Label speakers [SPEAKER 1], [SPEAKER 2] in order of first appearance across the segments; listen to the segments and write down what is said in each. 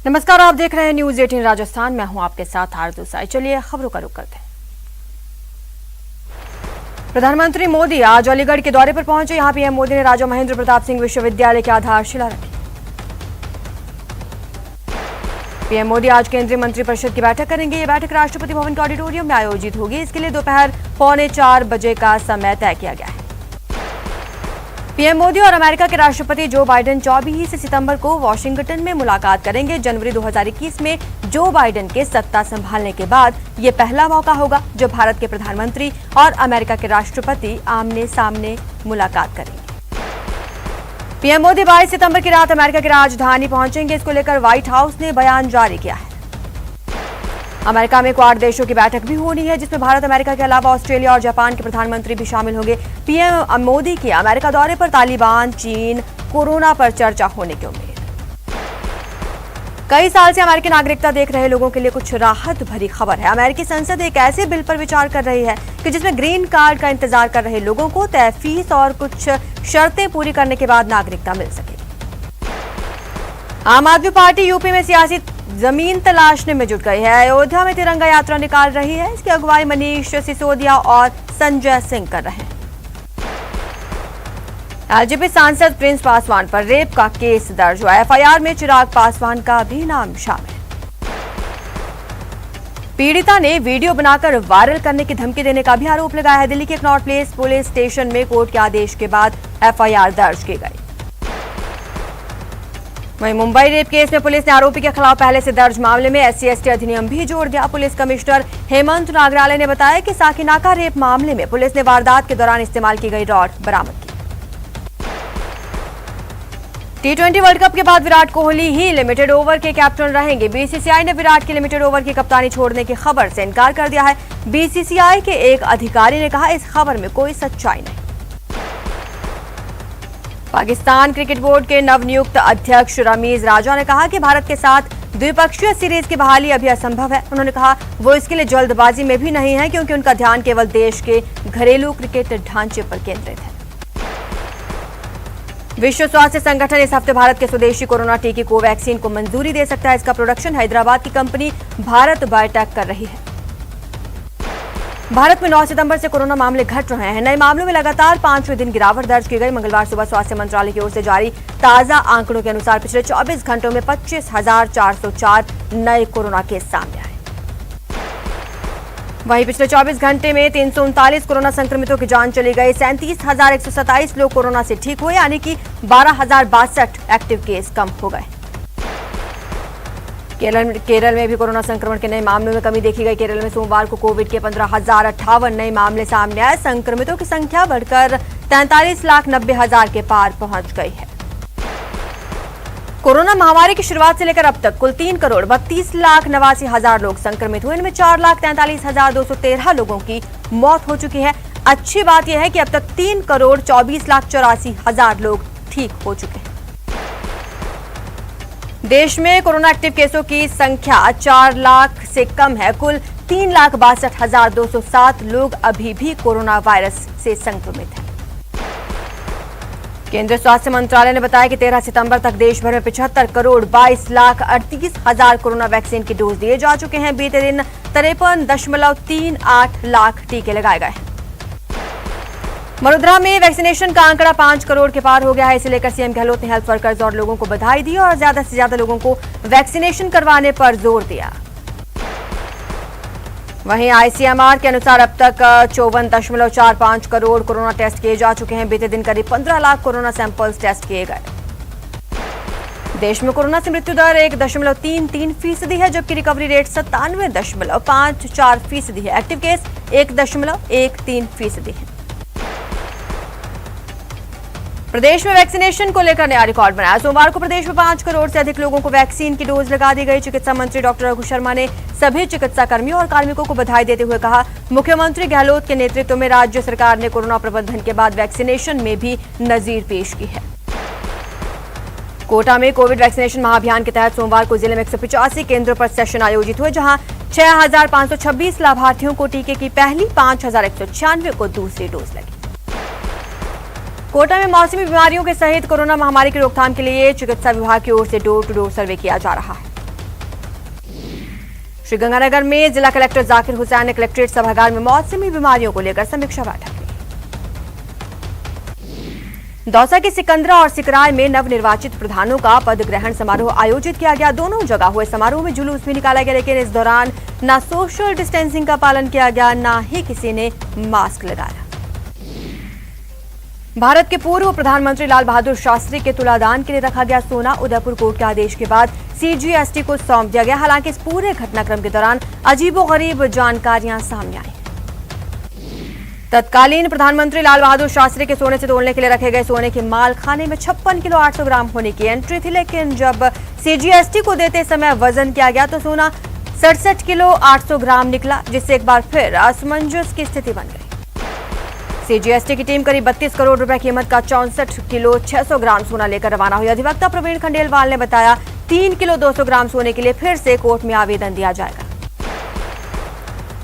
[SPEAKER 1] नमस्कार, आप देख रहे हैं न्यूज 18 राजस्थान। मैं हूं आपके साथ आरजू साई। चलिए खबरों का रुख करते हैं। प्रधानमंत्री मोदी आज अलीगढ़ के दौरे पर पहुंचे। यहां पीएम मोदी ने राजा महेंद्र प्रताप सिंह विश्वविद्यालय की आधारशिला रखी। पीएम मोदी आज केंद्रीय मंत्रिपरिषद की बैठक करेंगे। ये बैठक राष्ट्रपति भवन के ऑडिटोरियम में आयोजित होगी। इसके लिए दोपहर 3:45 बजे का समय तय किया गया है। पीएम मोदी और अमेरिका के राष्ट्रपति जो बाइडेन 24 सितंबर को वॉशिंगटन में मुलाकात करेंगे। जनवरी 2021 में जो बाइडेन के सत्ता संभालने के बाद ये पहला मौका होगा जब भारत के प्रधानमंत्री और अमेरिका के राष्ट्रपति आमने सामने मुलाकात करेंगे। पीएम मोदी 22 सितंबर की रात अमेरिका की राजधानी पहुंचेंगे। इसको लेकर व्हाइट हाउस ने बयान जारी किया है। अमेरिका में क्वाड देशों की बैठक भी होनी है, जिसमें भारत, अमेरिका के अलावा ऑस्ट्रेलिया और जापान के प्रधानमंत्री भी शामिल होंगे। पीएम मोदी के अमेरिका दौरे पर तालिबान, चीन, कोरोना पर चर्चा होने की उम्मीद। कई साल से अमेरिकी नागरिकता देख रहे लोगों के लिए कुछ राहत भरी खबर है। अमेरिकी संसद एक ऐसे बिल पर विचार कर रही है कि जिसमें ग्रीन कार्ड का इंतजार कर रहे लोगों को तय फीस और कुछ शर्तें पूरी करने के बाद नागरिकता मिल सके। आम आदमी पार्टी यूपी में सियासी जमीन तलाशने में जुट गई है। अयोध्या में तिरंगा यात्रा निकाल रही है। इसकी अगुवाई मनीष सिसोदिया और संजय सिंह कर रहे हैं। एलजेपी सांसद प्रिंस पासवान पर रेप का केस दर्ज हुआ। एफआईआर में चिराग पासवान का भी नाम शामिल। पीड़िता ने वीडियो बनाकर वायरल करने की धमकी देने का भी आरोप लगाया है। दिल्ली के कनॉट प्लेस पुलिस स्टेशन में कोर्ट के आदेश के बाद एफआईआर दर्ज की गई। वहीं मुंबई रेप केस में पुलिस ने आरोपी के खिलाफ पहले से दर्ज मामले में SC/ST अधिनियम भी जोड़ दिया। पुलिस कमिश्नर हेमंत नागराले ने बताया कि साकीनाका रेप मामले में पुलिस ने वारदात के दौरान इस्तेमाल की गई रॉड बरामद की। T20 वर्ल्ड कप के बाद विराट कोहली ही लिमिटेड ओवर के कैप्टन रहेंगे। बीसीसीआई ने विराट की लिमिटेड ओवर की कप्तानी छोड़ने की खबर से इनकार कर दिया है। बीसीसीआई के एक अधिकारी ने कहा, इस खबर में कोई सच्चाई नहीं। पाकिस्तान क्रिकेट बोर्ड के नवनियुक्त अध्यक्ष रमीज राजा ने कहा कि भारत के साथ द्विपक्षीय सीरीज की बहाली अभी असंभव है। उन्होंने कहा वो इसके लिए जल्दबाजी में भी नहीं है, क्योंकि उनका ध्यान केवल देश के घरेलू क्रिकेट ढांचे पर केंद्रित है। विश्व स्वास्थ्य संगठन इस हफ्ते भारत के स्वदेशी कोरोना टीके कोवैक्सीन को मंजूरी दे सकता है। इसका प्रोडक्शन हैदराबाद की कंपनी भारत बायोटेक कर रही है। भारत में 9 सितंबर से कोरोना मामले घट रहे हैं। नए मामलों में लगातार 5वें दिन गिरावट दर्ज की गई। मंगलवार सुबह स्वास्थ्य मंत्रालय की ओर से जारी ताजा आंकड़ों के अनुसार पिछले 24 घंटों में 25,404 नए कोरोना केस सामने आए। वहीं पिछले 24 घंटे में 339 कोरोना संक्रमितों की जान चली गई। 37,127 लोग कोरोना से ठीक हुए, यानी कि 12,062 एक्टिव केस कम हो गए। केरल में भी कोरोना संक्रमण के नए मामलों में कमी देखी गई। केरल में सोमवार को कोविड के 15,058 नए मामले सामने आए। संक्रमितों की संख्या बढ़कर 43,90,000 के पार पहुंच गई है। कोरोना महामारी की शुरुआत से लेकर अब तक कुल 3,32,89,000 लोग संक्रमित हुए। इनमें 4,43,213 लोगों की मौत हो चुकी है। अच्छी बात यह है कि अब तक 3,24,84,000 लोग ठीक हो चुके हैं। देश में कोरोना एक्टिव केसों की संख्या 4 लाख से कम है। कुल 3,62,207 लोग अभी भी कोरोना वायरस से संक्रमित हैं। केंद्रीय स्वास्थ्य मंत्रालय ने बताया कि 13 सितंबर तक देश भर में 75,22,38,000 कोरोना वैक्सीन की डोज दिए जा चुके हैं। बीते दिन 53.38 लाख टीके लगाए गए हैं। वडोदरा में वैक्सीनेशन का आंकड़ा 5 करोड़ के पार हो गया है। इसे लेकर सीएम गहलोत ने हेल्थ वर्कर्स और लोगों को बधाई दी और ज्यादा से ज्यादा लोगों को वैक्सीनेशन करवाने पर जोर दिया। वहीं आईसीएमआर के अनुसार अब तक 54.45 करोड़ कोरोना टेस्ट किए जा चुके हैं। बीते दिन करीब 15 लाख कोरोना सैंपल्स टेस्ट किए गए। देश में कोरोना से मृत्यु दर 1.33% है, जबकि रिकवरी रेट 97.54% है। एक्टिव केस 1.13% है। प्रदेश में वैक्सीनेशन को लेकर नया रिकॉर्ड बनाया। सोमवार को प्रदेश में 5 करोड़ से अधिक लोगों को वैक्सीन की डोज लगा दी गई। चिकित्सा मंत्री डॉक्टर रघु शर्मा ने सभी चिकित्सा कर्मियों और कार्मिकों को बधाई देते हुए कहा, मुख्यमंत्री गहलोत के नेतृत्व में राज्य सरकार ने कोरोना प्रबंधन के बाद वैक्सीनेशन में भी नजीर पेश की है। कोटा में कोविड वैक्सीनेशन महाअभियान के तहत सोमवार को जिले में 185 केंद्रों पर सेशन आयोजित हुए, जहां 6,526 लाभार्थियों को टीके की पहली, 5,196 को दूसरी डोज लगी। कोटा में मौसमी बीमारियों के सहित कोरोना महामारी की रोकथाम के लिए चिकित्सा विभाग की ओर से डोर टू डोर सर्वे किया जा रहा है। श्रीगंगानगर में जिला कलेक्टर जाकिर हुसैन ने कलेक्ट्रेट सभागार में मौसमी बीमारियों को लेकर समीक्षा बैठक की। दौसा के सिकंदरा और सिकराय में नवनिर्वाचित प्रधानों का पद ग्रहण समारोह आयोजित किया गया। दोनों जगह हुए समारोह में जुलूस भी निकाला गया, लेकिन इस दौरान न सोशल डिस्टेंसिंग का पालन किया गया, न ही किसी ने मास्क लगाया। भारत के पूर्व प्रधानमंत्री लाल बहादुर शास्त्री के तुलादान के लिए रखा गया सोना उदयपुर कोर्ट के आदेश के बाद सीजीएसटी को सौंप दिया गया। हालांकि इस पूरे घटनाक्रम के दौरान अजीबोगरीब जानकारियां सामने आई। तत्कालीन प्रधानमंत्री लाल बहादुर शास्त्री के सोने से तोलने के लिए रखे गए सोने के माल खाने में 56 किलो 800 ग्राम होने की एंट्री थी, लेकिन जब सीजीएसटी को देते समय वजन किया गया तो सोना 67 किलो 800 ग्राम निकला, जिससे एक बार फिर असमंजस की स्थिति बन गई। सीजीएसटी की टीम करीब 32 करोड़ रुपए कीमत का 64 किलो 600 ग्राम सोना लेकर रवाना हुई। अधिवक्ता प्रवीण खंडेलवाल ने बताया 3 किलो 200 ग्राम सोने के लिए फिर से कोर्ट में आवेदन दिया जाएगा।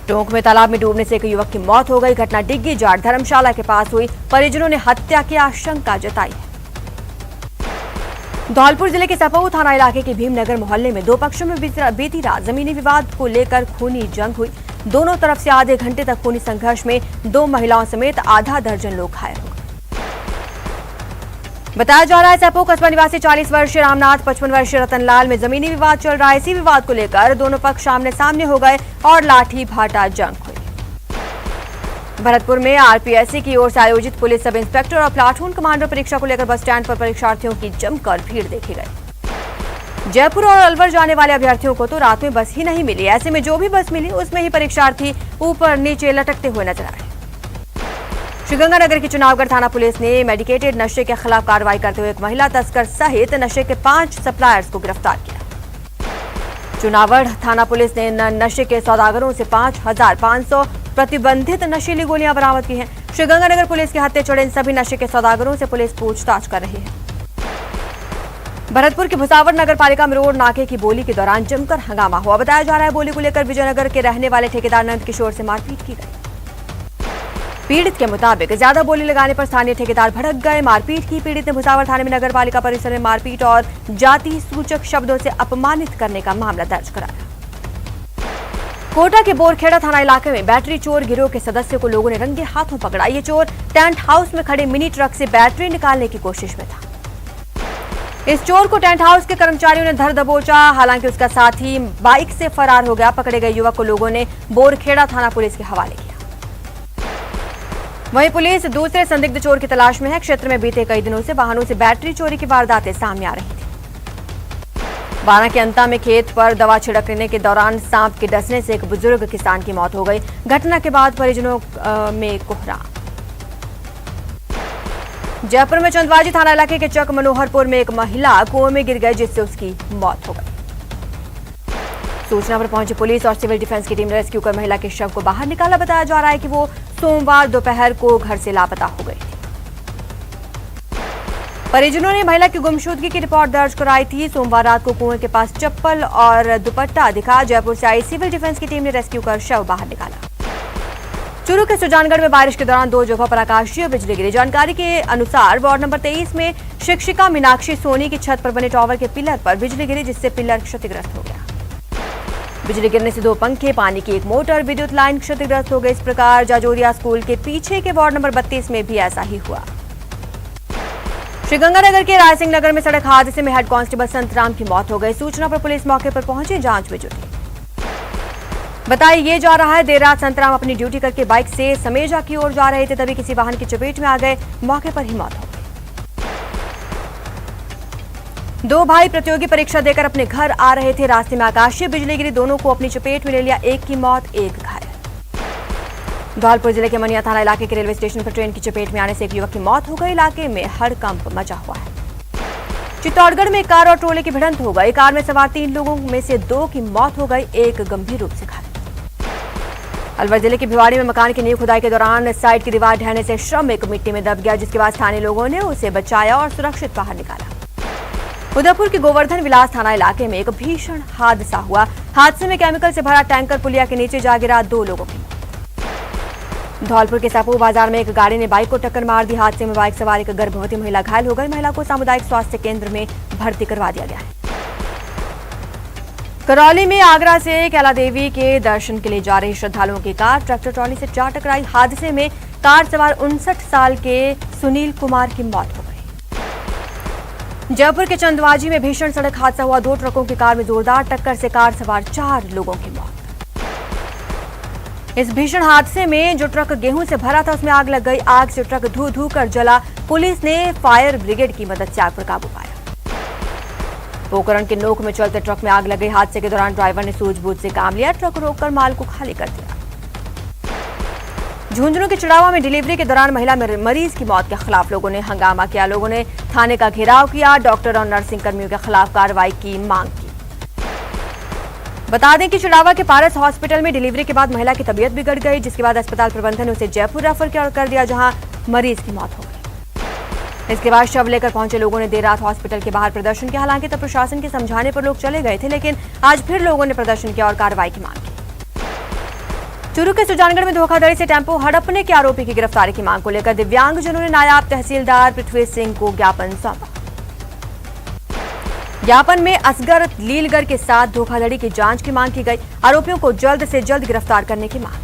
[SPEAKER 1] टोंक में तालाब में डूबने से एक युवक की मौत हो गई। घटना डिग्गी जाट धर्मशाला के पास हुई। परिजनों ने हत्या की आशंका जताई है। धौलपुर जिले के सपऊ थाना इलाके के भीमनगर मोहल्ले में दो पक्षों में बीती रात जमीनी विवाद को लेकर खूनी जंग हुई। दोनों तरफ से आधे घंटे तक खूनी संघर्ष में 2 महिलाओं समेत आधा दर्जन लोग घायल हो गए। बताया जा रहा है सपऊ कस्बा निवासी 40 वर्षीय रामनाथ 55 वर्षीय रतनलाल में जमीनी विवाद चल रहा है। इसी विवाद को लेकर दोनों पक्ष आमने सामने हो गए और लाठी भाटा जंग हुई। भरतपुर में आरपीएससी की ओर से आयोजित पुलिस सब इंस्पेक्टर और प्लाटून कमांडर परीक्षा को लेकर बस स्टैंड पर परीक्षार्थियों की जमकर भीड़ देखी गई। जयपुर और अलवर जाने वाले अभ्यर्थियों को तो रात में बस ही नहीं मिली। ऐसे में जो भी बस मिली उसमें ही परीक्षार्थी ऊपर नीचे लटकते हुए नजर आए। श्रीगंगानगर की चुनावगढ़ थाना पुलिस ने मेडिकेटेड नशे के खिलाफ कार्रवाई करते हुए एक महिला तस्कर सहित नशे के 5 सप्लायर्स को गिरफ्तार किया। चुनावगढ़ थाना पुलिस ने नशे के सौदागरों से 5,500 प्रतिबंधित नशीली गोलियां बरामद की हैं। श्रीगंगानगर पुलिस के हत्थे चढ़े इन सभी नशे के सौदागरों से पुलिस पूछताछ कर रही है। भरतपुर के भुसावर नगर पालिका में रोड नाके की बोली के दौरान जमकर हंगामा हुआ। बताया जा रहा है बोली को लेकर विजयनगर के रहने वाले ठेकेदार नंद किशोर से मारपीट की गई। पीड़ित के मुताबिक ज्यादा बोली लगाने पर स्थानीय ठेकेदार भड़क गए। मारपीट की पीड़ित ने भुसावर थाने में नगर पालिका परिसर में मारपीट और जाति सूचक शब्दों से अपमानित करने का मामला दर्ज कराया। कोटा के बोरखेड़ा थाना इलाके में बैटरी चोर गिरोह के सदस्य को लोगों ने रंगे हाथों पकड़ा। ये चोर टेंट हाउस में खड़े मिनी ट्रक से बैटरी निकालने की कोशिश में था। इस चोर को टेंट हाउस के कर्मचारियों ने धर दबोचा। हालांकि उसका साथी बाइक से फरार हो गया। पकड़े गए युवक को लोगों ने बोरखेड़ा थाना पुलिस के हवाले किया। वहीं पुलिस दूसरे संदिग्ध चोर की तलाश में है। क्षेत्र में बीते कई दिनों से वाहनों से बैटरी चोरी की वारदातें सामने आ रही थी। बारां के अंता में खेत पर दवा छिड़कने के दौरान सांप के डसने से एक बुजुर्ग किसान की मौत हो गई। घटना के बाद परिजनों में कोहराम। जयपुर में चंदवाजी थाना इलाके के चक मनोहरपुर में एक महिला कुएं में गिर गई, जिससे उसकी मौत हो गई। सूचना पर पहुंची पुलिस और सिविल डिफेंस की टीम ने रेस्क्यू कर महिला के शव को बाहर निकाला। बताया जा रहा है कि वो सोमवार दोपहर को घर से लापता हो गई थी। परिजनों ने महिला की गुमशुदगी की रिपोर्ट दर्ज कराई थी। सोमवार रात को कुएं के पास चप्पल और दुपट्टा दिखा। जयपुर से आई सिविल डिफेंस की टीम ने रेस्क्यू कर शव बाहर निकाला। चूरू के सुजानगढ़ में बारिश के दौरान 2 जगहों पर आकाशीय बिजली गिरी। जानकारी के अनुसार वार्ड नंबर 23 में शिक्षिका मीनाक्षी सोनी की छत पर बने टावर के पिलर पर बिजली गिरी, जिससे पिलर क्षतिग्रस्त हो गया। बिजली गिरने से 2 पंखे, पानी की एक मोटर, विद्युत लाइन क्षतिग्रस्त हो गई। इस प्रकार जाजोरिया स्कूल के पीछे के वार्ड नंबर 32 में भी ऐसा ही हुआ। श्रीगंगानगर के रायसिंह नगर में सड़क हादसे में हेड कांस्टेबल संतराम की मौत हो गई। सूचना पर पुलिस मौके पर पहुंची, जांच में जुटी। बताया ये जा रहा है देर रात संतराम अपनी ड्यूटी करके बाइक से समेजा की ओर जा रहे थे, तभी किसी वाहन की चपेट में आ गए। मौके पर ही मौत हो गई। 2 भाई प्रतियोगी परीक्षा देकर अपने घर आ रहे थे। रास्ते में आकाशीय बिजली गिरी, दोनों को अपनी चपेट में ले लिया। एक की मौत, एक घायल। धौलपुर जिले के मनिया थाना इलाके के रेलवे स्टेशन पर ट्रेन की चपेट में आने से एक युवक की मौत हो गई। इलाके में हड़कंप मचा हुआ है। चित्तौड़गढ़ में एक कार और ट्रोले की भिड़ंत हो गई। कार में सवार 3 लोगों में से 2 की मौत हो गई, एक गंभीर रूप से घायल। अलवर जिले के भिवाड़ी में मकान की नींव खुदाई के दौरान साइड की दीवार ढहने से श्रमिक मिट्टी में दब गया, जिसके बाद स्थानीय लोगों ने उसे बचाया और सुरक्षित बाहर निकाला। उदयपुर के गोवर्धन विलास थाना इलाके में एक भीषण हादसा हुआ। हादसे में केमिकल से भरा टैंकर पुलिया के नीचे जा गिरा, 2 लोगों की मौत। धौलपुर के सापू बाजार में एक गाड़ी ने बाइक को टक्कर मार दी। हादसे में बाइक सवार एक गर्भवती महिला घायल हो गई। महिला को सामुदायिक स्वास्थ्य केंद्र में भर्ती करवा दिया गया है। करौली में आगरा से कैला देवी के दर्शन के लिए जा रहे श्रद्धालुओं की कार ट्रैक्टर ट्रॉली से जा टकराई। हादसे में कार सवार 59 साल के सुनील कुमार की मौत हो गई। जयपुर के चंदवाजी में भीषण सड़क हादसा हुआ। 2 ट्रकों की कार में जोरदार टक्कर से कार सवार 4 लोगों की मौत। इस भीषण हादसे में जो ट्रक गेहूं से भरा था उसमें आग लग गई। आग से ट्रक धू धू कर जला। पुलिस ने फायर ब्रिगेड की मदद से आग पर काबू पाया। पोखरण के नोक में चलते ट्रक में आग लग गई। हादसे के दौरान ड्राइवर ने सूझबूझ से काम लिया। ट्रक रोककर माल को खाली कर दिया। झुंझुनू के चिड़ावा में डिलीवरी के दौरान महिला मरीज की मौत के खिलाफ लोगों ने हंगामा किया। लोगों ने थाने का घेराव किया। डॉक्टर और नर्सिंग कर्मियों के खिलाफ कार्रवाई की मांग की। बता दें कि चिड़ावा के पारस हॉस्पिटल में डिलीवरी के बाद महिला की तबीयत बिगड़ गई, जिसके बाद अस्पताल प्रबंधन ने उसे जयपुर रेफर कर दिया, जहां मरीज की मौत हो गई। इसके बाद शव लेकर पहुंचे लोगों ने देर रात हॉस्पिटल के बाहर प्रदर्शन किया। हालांकि तब प्रशासन के समझाने पर लोग चले गए थे, लेकिन आज फिर लोगों ने प्रदर्शन किया और कार्रवाई की मांग की। चूरू के सुजानगढ़ में धोखाधड़ी से टेम्पो हड़पने के आरोपी की गिरफ्तारी की मांग को लेकर दिव्यांगजनों ने नायब तहसीलदार पृथ्वी सिंह को ज्ञापन सौंपा। ज्ञापन में असगर लीलगर के साथ धोखाधड़ी की जांच की मांग की गई। आरोपियों को जल्द से जल्द गिरफ्तार करने की मांग।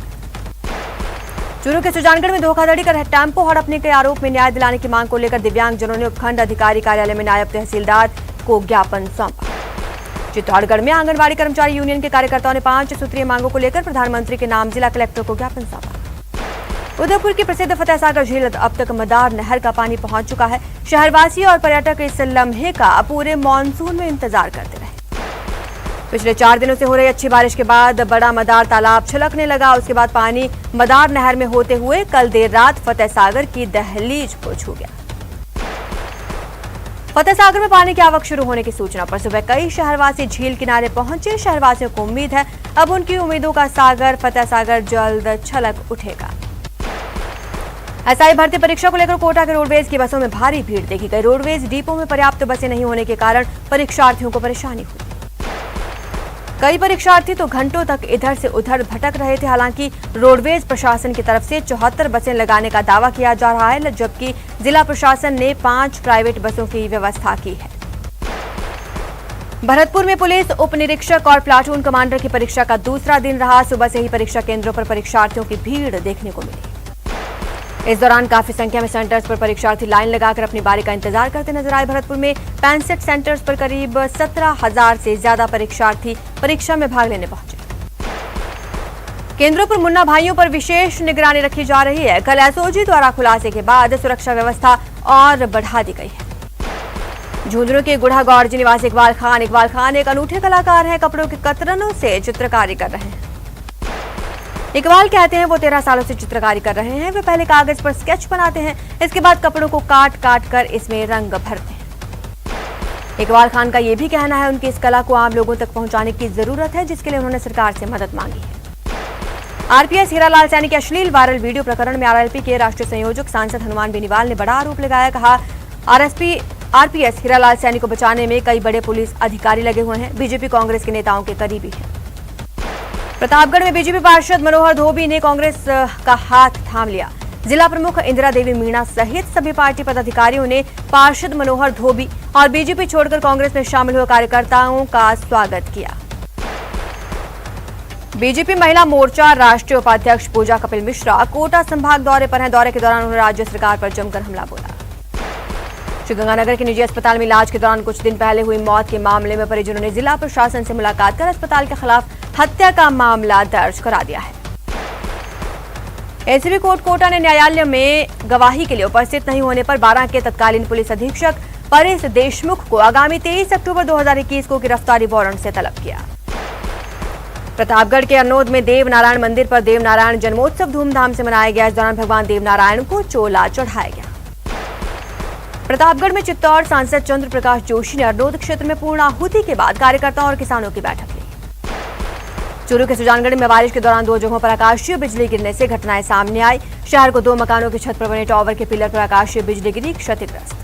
[SPEAKER 1] चूरू के सुजानगढ़ में धोखाधड़ी कर टेम्पो हड़पने के आरोप में न्याय दिलाने की मांग को लेकर दिव्यांगजनों ने उपखंड अधिकारी कार्यालय में नायब तहसीलदार को ज्ञापन सौंपा। चित्तौड़गढ़ में आंगनबाड़ी कर्मचारी यूनियन के कार्यकर्ताओं ने 5 सूत्रीय मांगों को लेकर प्रधानमंत्री के नाम जिला कलेक्टर को ज्ञापन सौंपा। उदयपुर की प्रसिद्ध फतेहसागर झील अब तक मदार नहर का पानी पहुंच चुका है। शहरवासी और पर्यटक इस लम्हे का पूरे मानसून में इंतजार करते रहे। पिछले 4 दिनों से हो रही अच्छी बारिश के बाद बड़ा मदार तालाब छलकने लगा। उसके बाद पानी मदार नहर में होते हुए कल देर रात फतेहसागर की दहलीज को छू गया। फतेहसागर में पानी की आवक शुरू होने की सूचना पर सुबह कई शहरवासी झील किनारे पहुंचे। शहरवासियों को उम्मीद है अब उनकी उम्मीदों का सागर फतेहसागर जल्द छलक उठेगा। एसआई भर्ती परीक्षा को लेकर कोटा के रोडवेज की बसों में भारी भीड़ देखी गई। रोडवेज डिपो में पर्याप्त बसें नहीं होने के कारण परीक्षार्थियों को परेशानी हुई। कई परीक्षार्थी तो घंटों तक इधर से उधर भटक रहे थे। हालांकि रोडवेज प्रशासन की तरफ से 74 बसें लगाने का दावा किया जा रहा है, जबकि जिला प्रशासन ने 5 प्राइवेट बसों की व्यवस्था की है। भरतपुर में पुलिस उप निरीक्षक और प्लाटून कमांडर की परीक्षा का दूसरा दिन रहा। सुबह से ही परीक्षा केंद्रों पर परीक्षार्थियों की भीड़ देखने को मिली। इस दौरान काफी संख्या में सेंटर्स पर परीक्षार्थी लाइन लगाकर अपनी बारी का इंतजार करते नजर आए। भरतपुर में 65 सेंटर्स पर करीब 17,000 से ज्यादा परीक्षार्थी परीक्षा में भाग लेने पहुंचे। केंद्रों पर मुन्ना भाइयों पर विशेष निगरानी रखी जा रही है। कल एसओजी द्वारा खुलासे के बाद सुरक्षा व्यवस्था और बढ़ा दी गई है। झुंझुनू के गुढ़ागौड़ निवासी इकबाल खान एक अनूठे कलाकार हैं। कपड़ों के कतरनों से चित्रकारी कर रहे हैं। इकबाल कहते हैं वो 13 सालों से चित्रकारी कर रहे हैं। वे पहले कागज पर स्केच बनाते हैं, इसके बाद कपड़ों को काट काट कर इसमें रंग भरते हैं। इकबाल खान का ये भी कहना है उनकी इस कला को आम लोगों तक पहुंचाने की जरूरत है, जिसके लिए उन्होंने सरकार से मदद मांगी है। आरपीएस हीरालाल सैनी के अश्लील वायरल वीडियो प्रकरण में आरएलपी के राष्ट्रीय संयोजक सांसद हनुमान बेनीवाल ने बड़ा आरोप लगाया। कहा आरपीएस हीरालाल सैनी को बचाने में कई बड़े पुलिस अधिकारी लगे हुए हैं। बीजेपी कांग्रेस के नेताओं के करीबी है। प्रतापगढ़ में बीजेपी पार्षद मनोहर धोबी ने कांग्रेस का हाथ थाम लिया। जिला प्रमुख इंदिरा देवी मीणा सहित सभी पार्टी पदाधिकारियों ने पार्षद मनोहर धोबी और बीजेपी छोड़कर कांग्रेस में शामिल हुए कार्यकर्ताओं का स्वागत किया। बीजेपी महिला मोर्चा राष्ट्रीय उपाध्यक्ष पूजा कपिल मिश्रा कोटा संभाग दौरे पर हैं। दौरे के दौरान उन्होंने राज्य सरकार पर जमकर हमला बोला। श्रीगंगानगर के निजी अस्पताल में इलाज के दौरान कुछ दिन पहले हुई मौत के मामले में परिजनों ने जिला प्रशासन से मुलाकात कर अस्पताल के खिलाफ हत्या का मामला दर्ज करा दिया है। एसीबी कोर्ट कोटा ने न्यायालय में गवाही के लिए उपस्थित नहीं होने पर 12 के तत्कालीन पुलिस अधीक्षक परेश देशमुख को आगामी 23 अक्टूबर 2021 को गिरफ्तारी वारंट से तलब किया। प्रतापगढ़ के अरनोद में देवनारायण मंदिर पर देवनारायण जन्मोत्सव धूमधाम से मनाया गया। इस दौरान भगवान देवनारायण को चोला चढ़ाया गया। प्रतापगढ़ में चित्तौड़ सांसद चंद्र प्रकाश जोशी ने अरनोद क्षेत्र में पूर्णाहुति के बाद कार्यकर्ताओं और किसानों की बैठक ली। चूरू के सुजानगढ़ में बारिश के दौरान 2 जगहों पर आकाशीय बिजली गिरने से घटनाएं सामने आई। शहर को 2 मकानों की छत पर बने टावर के पिलर पर आकाशीय बिजली गिरी, क्षतिग्रस्त।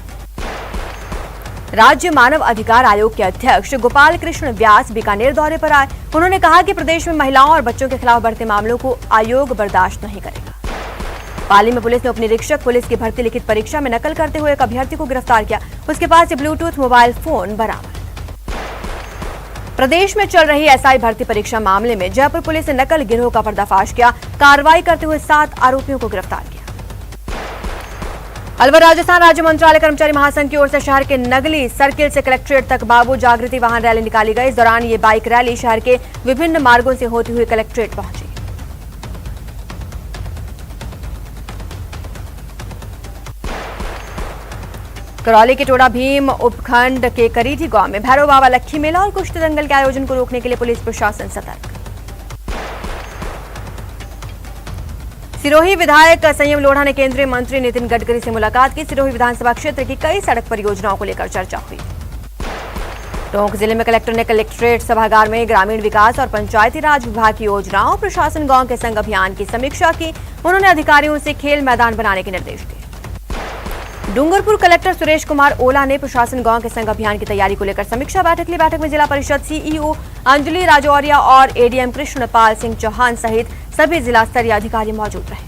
[SPEAKER 1] राज्य मानव अधिकार आयोग के अध्यक्ष गोपाल कृष्ण व्यास बीकानेर दौरे पर आए। उन्होंने कहा कि प्रदेश में महिलाओं और बच्चों के खिलाफ बढ़ते मामलों को आयोग बर्दाश्त नहीं करेगा। पाली में पुलिस ने उप निरीक्षक पुलिस की भर्ती लिखित परीक्षा में नकल करते हुए एक अभ्यर्थी को गिरफ्तार किया। उसके पास से ब्लूटूथ मोबाइल फोन बरामद। प्रदेश में चल रही एसआई भर्ती परीक्षा मामले में जयपुर पुलिस ने नकल गिरोह का पर्दाफाश किया। कार्रवाई करते हुए 7 आरोपियों को गिरफ्तार किया। अलवर राजस्थान राज्य मंत्रालय कर्मचारी महासंघ की ओर से शहर के नगली सर्किल से कलेक्ट्रेट तक बाबू जागृति वाहन रैली निकाली गई। इस दौरान ये बाइक रैली शहर के विभिन्न मार्गों से होती हुई कलेक्ट्रेट पहुंची। करौली के टोडा भीम उपखंड के करीठी गांव में भैरव बाबा लक्खी मेला और कुश्ती दंगल के आयोजन को रोकने के लिए पुलिस प्रशासन सतर्क। सिरोही विधायक संयम लोढ़ा ने केंद्रीय मंत्री नितिन गडकरी से मुलाकात की। सिरोही विधानसभा क्षेत्र की कई सड़क परियोजनाओं को लेकर चर्चा हुई। टोंक जिले में कलेक्टर ने कलेक्ट्रेट सभागार में ग्रामीण विकास और पंचायती राज विभाग की योजनाओं प्रशासन गांव के संग अभियान की समीक्षा की। उन्होंने अधिकारियों से खेल मैदान बनाने के निर्देश दिए। डूंगरपुर कलेक्टर सुरेश कुमार ओला ने प्रशासन गांव के संग अभियान की तैयारी को लेकर समीक्षा बैठक ली। बैठक में जिला परिषद सीईओ अंजलि राजौरिया और एडीएम कृष्णपाल सिंह चौहान सहित सभी जिला स्तरीय अधिकारी मौजूद रहे।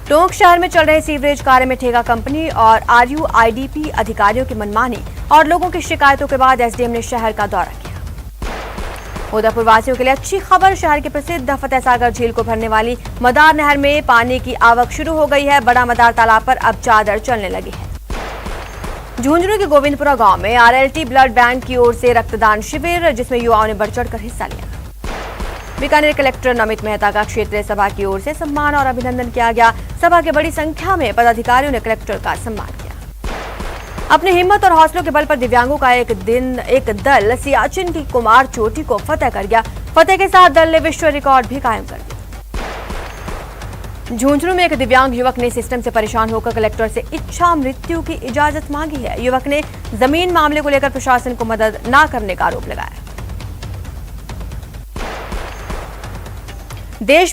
[SPEAKER 1] टोंक शहर में चल रहे सीवरेज कार्य में ठेका कंपनी और आरयूआईडीपी अधिकारियों की मनमानी और लोगों की शिकायतों के बाद एसडीएम ने शहर का दौरा किया। उदयपुर वासियों के लिए अच्छी खबर, शहर के प्रसिद्ध फतेह सागर झील को भरने वाली मदार नहर में पानी की आवक शुरू हो गई है। बड़ा मदार तालाब पर अब चादर चलने लगी है। झुंझुनू के गोविंदपुरा गांव में आरएलटी ब्लड बैंक की ओर से रक्तदान शिविर, जिसमें युवाओं ने बढ़ चढ़कर हिस्सा लिया। बीकानेर कलेक्टर नमित मेहता का क्षेत्रीय सभा की ओर से सम्मान और अभिनंदन किया गया। सभा के बड़ी संख्या में पदाधिकारियों ने कलेक्टर का सम्मान किया। अपनी हिम्मत और हौसलों के बल पर दिव्यांगों का एक दल सियाचिन की कुमार चोटी को फतेह कर गया। फतेह के साथ दल ने विश्व रिकॉर्ड भी कायम कर दिया। झुंझुनू में एक दिव्यांग युवक ने सिस्टम से परेशान होकर कलेक्टर से इच्छा मृत्यु की इजाजत मांगी है। युवक ने जमीन मामले को लेकर प्रशासन को मदद न करने का आरोप लगाया। देश